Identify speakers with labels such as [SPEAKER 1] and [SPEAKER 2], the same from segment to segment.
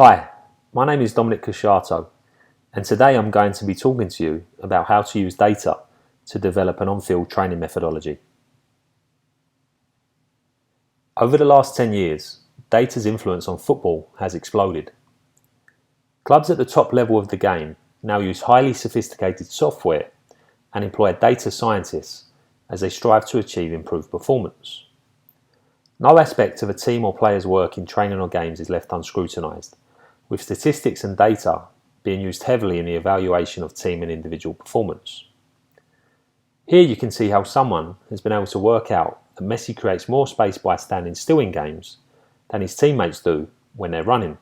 [SPEAKER 1] Hi, my name is Dominic Casciato, and today I'm going to be talking to you about how to use data to develop an on-field training methodology. Over the last 10 years, data's influence on football has exploded. Clubs at the top level of the game now use highly sophisticated software and employ data scientists as they strive to achieve improved performance. No aspect of a team or player's work in training or games is left unscrutinised, with statistics and data being used heavily in the evaluation of team and individual performance. Here you can see how someone has been able to work out that Messi creates more space by standing still in games than his teammates do when they're running.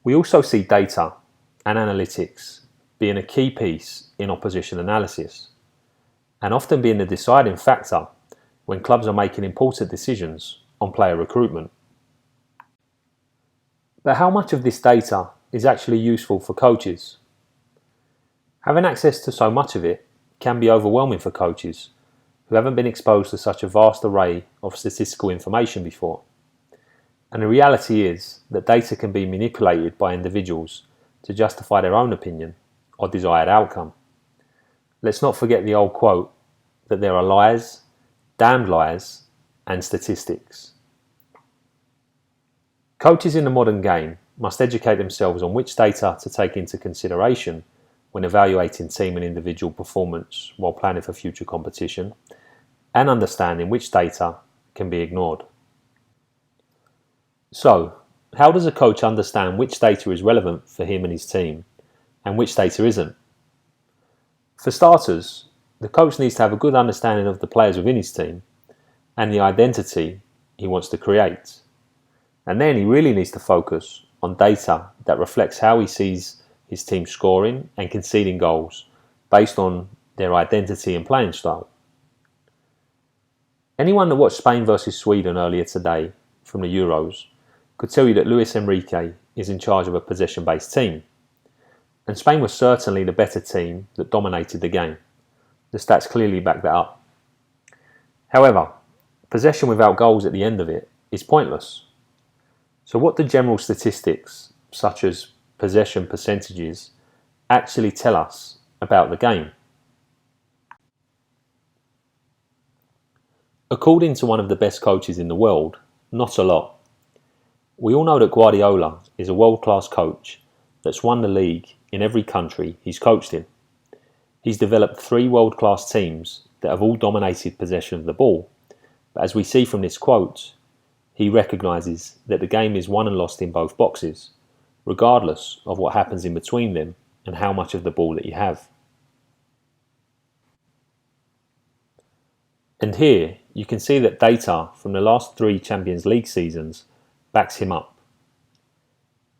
[SPEAKER 1] We also see data and analytics being a key piece in opposition analysis, and often being the deciding factor when clubs are making important decisions on player recruitment. But how much of this data is actually useful for coaches? Having access to so much of it can be overwhelming for coaches who haven't been exposed to such a vast array of statistical information before. And the reality is that data can be manipulated by individuals to justify their own opinion or desired outcome. Let's not forget the old quote that there are lies, damned lies, and statistics. Coaches in the modern game must educate themselves on which data to take into consideration when evaluating team and individual performance while planning for future competition, and understanding which data can be ignored. So, how does a coach understand which data is relevant for him and his team, and which data isn't? For starters, the coach needs to have a good understanding of the players within his team and the identity he wants to create. And then he really needs to focus on data that reflects how he sees his team scoring and conceding goals based on their identity and playing style. Anyone that watched Spain versus Sweden earlier today from the Euros could tell you that Luis Enrique is in charge of a possession-based team. And Spain was certainly the better team that dominated the game. The stats clearly back that up. However, possession without goals at the end of it is pointless. So what do general statistics, such as possession percentages, actually tell us about the game? According to one of the best coaches in the world, not a lot. We all know that Guardiola is a world-class coach that's won the league in every country he's coached in. He's developed 3 world-class teams that have all dominated possession of the ball. But as we see from this quote, he recognises that the game is won and lost in both boxes, regardless of what happens in between them and how much of the ball that you have. And here you can see that data from the last 3 Champions League seasons backs him up.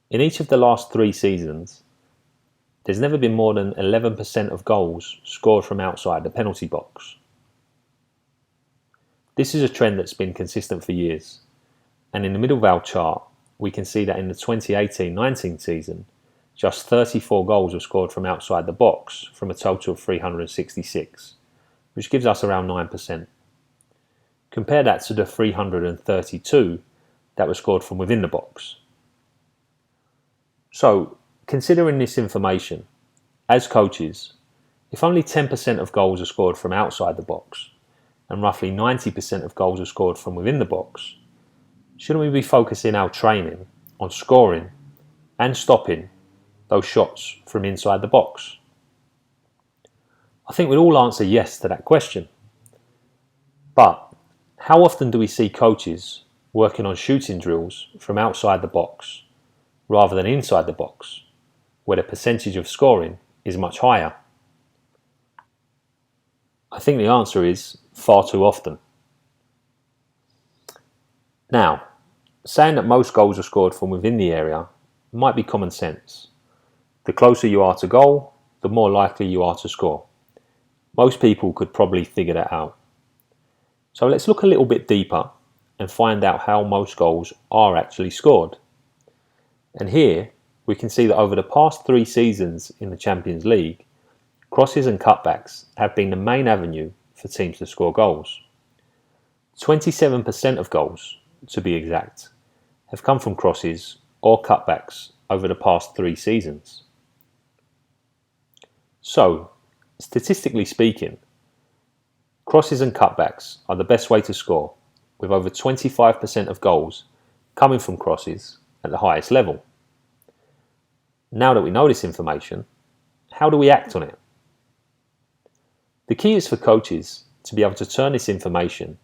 [SPEAKER 1] In each of the last 3 seasons, there's never been more than 11% of goals scored from outside the penalty box. This is a trend that's been consistent for years, and in the middle of our chart we can see that in the 2018-19 season just 34 goals were scored from outside the box from a total of 366, which gives us around 9%. Compare that to the 332 that were scored from within the box. So, considering this information, as coaches, if only 10% of goals are scored from outside the box and roughly 90% of goals are scored from within the box, shouldn't we be focusing our training on scoring and stopping those shots from inside the box? I think we'd all answer yes to that question. But how often do we see coaches working on shooting drills from outside the box rather than inside the box, where the percentage of scoring is much higher? I think the answer is far too often. Now, saying that most goals are scored from within the area might be common sense. The closer you are to goal, the more likely you are to score. Most people could probably figure that out. So let's look a little bit deeper and find out how most goals are actually scored. And here we can see that over the past 3 seasons in the Champions League, crosses and cutbacks have been the main avenue for teams to score goals. 27% of goals, to be exact, have come from crosses or cutbacks over the past 3 seasons. So, statistically speaking, crosses and cutbacks are the best way to score, with over 25% of goals coming from crosses at the highest level. Now that we know this information, how do we act on it? The key is for coaches to be able to turn this information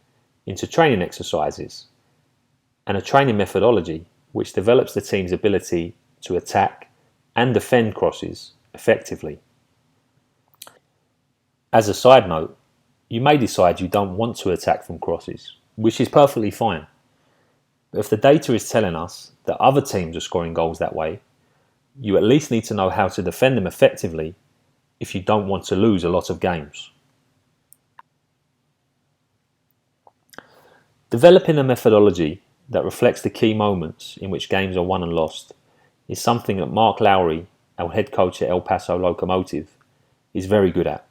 [SPEAKER 1] into training exercises and a training methodology which develops the team's ability to attack and defend crosses effectively. As a side note, you may decide you don't want to attack from crosses, which is perfectly fine. But if the data is telling us that other teams are scoring goals that way, you at least need to know how to defend them effectively if you don't want to lose a lot of games. Developing a methodology that reflects the key moments in which games are won and lost is something that Mark Lowry, our head coach at El Paso Locomotive, is very good at.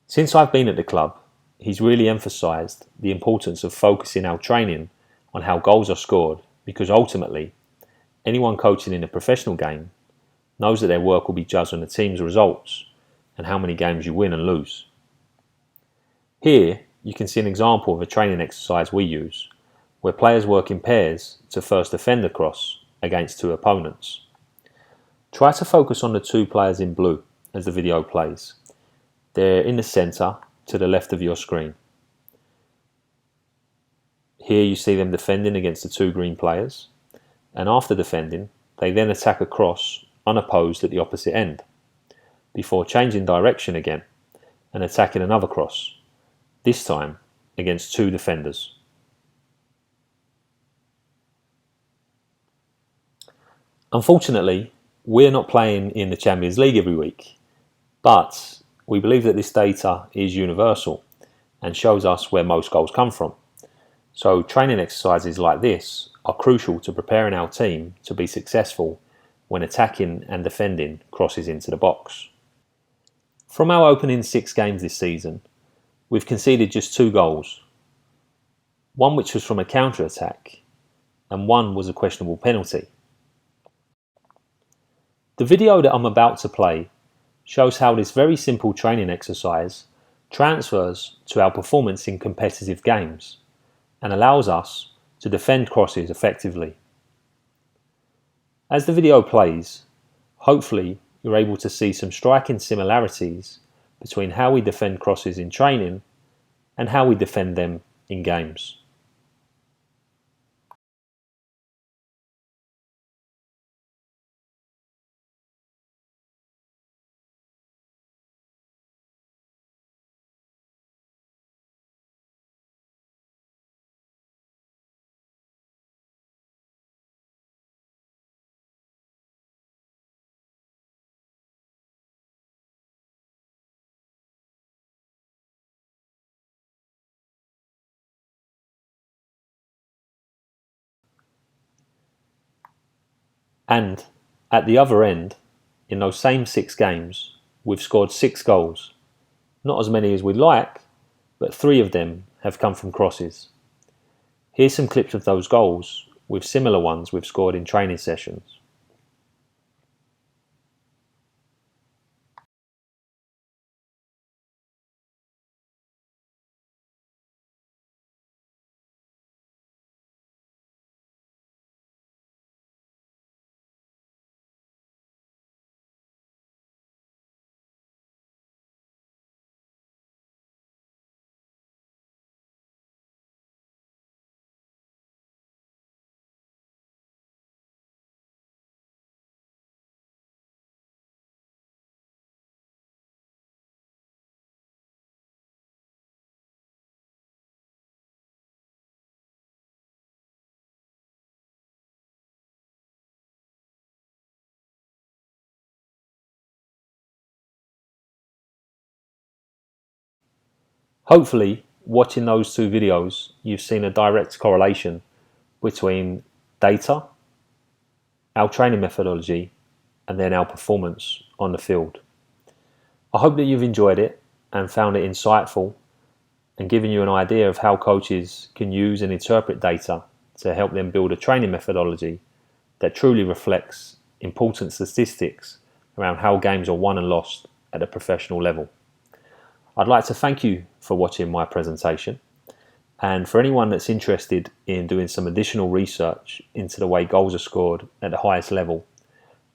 [SPEAKER 1] Since I've been at the club, he's really emphasised the importance of focusing our training on how goals are scored, because ultimately, anyone coaching in a professional game knows that their work will be judged on the team's results and how many games you win and lose. Here, you can see an example of a training exercise we use, where players work in pairs to first defend a cross against 2 opponents. Try to focus on the 2 players in blue as the video plays. They're in the centre to the left of your screen. Here you see them defending against the 2 green players, and after defending, they then attack a cross unopposed at the opposite end, before changing direction again and attacking another cross, this time against 2 defenders. Unfortunately, we're not playing in the Champions League every week, but we believe that this data is universal and shows us where most goals come from. So training exercises like this are crucial to preparing our team to be successful when attacking and defending crosses into the box. From our opening 6 games this season, we've conceded just 2 goals. One which was from a counter-attack, and one was a questionable penalty. The video that I'm about to play shows how this very simple training exercise transfers to our performance in competitive games and allows us to defend crosses effectively. As the video plays, hopefully you're able to see some striking similarities between how we defend crosses in training and how we defend them in games. And at the other end, in those same 6 games, we've scored 6 goals. Not as many as we'd like, but 3 of them have come from crosses. Here's some clips of those goals with similar ones we've scored in training sessions. Hopefully, watching those 2 videos, you've seen a direct correlation between data, our training methodology, and then our performance on the field. I hope that you've enjoyed it and found it insightful and given you an idea of how coaches can use and interpret data to help them build a training methodology that truly reflects important statistics around how games are won and lost at a professional level. I'd like to thank you for watching my presentation, and for anyone that's interested in doing some additional research into the way goals are scored at the highest level,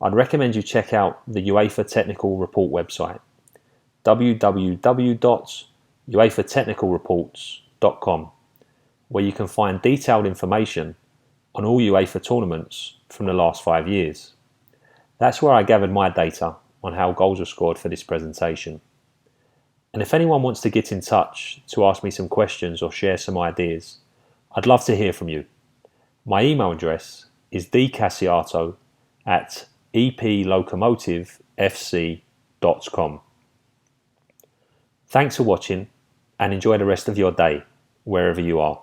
[SPEAKER 1] I'd recommend you check out the UEFA Technical Report website, www.uefatechnicalreports.com, where you can find detailed information on all UEFA tournaments from the last 5 years. That's where I gathered my data on how goals were scored for this presentation. And if anyone wants to get in touch to ask me some questions or share some ideas, I'd love to hear from you. My email address is dcassiato@eplocomotivefc.com. Thanks for watching, and enjoy the rest of your day, wherever you are.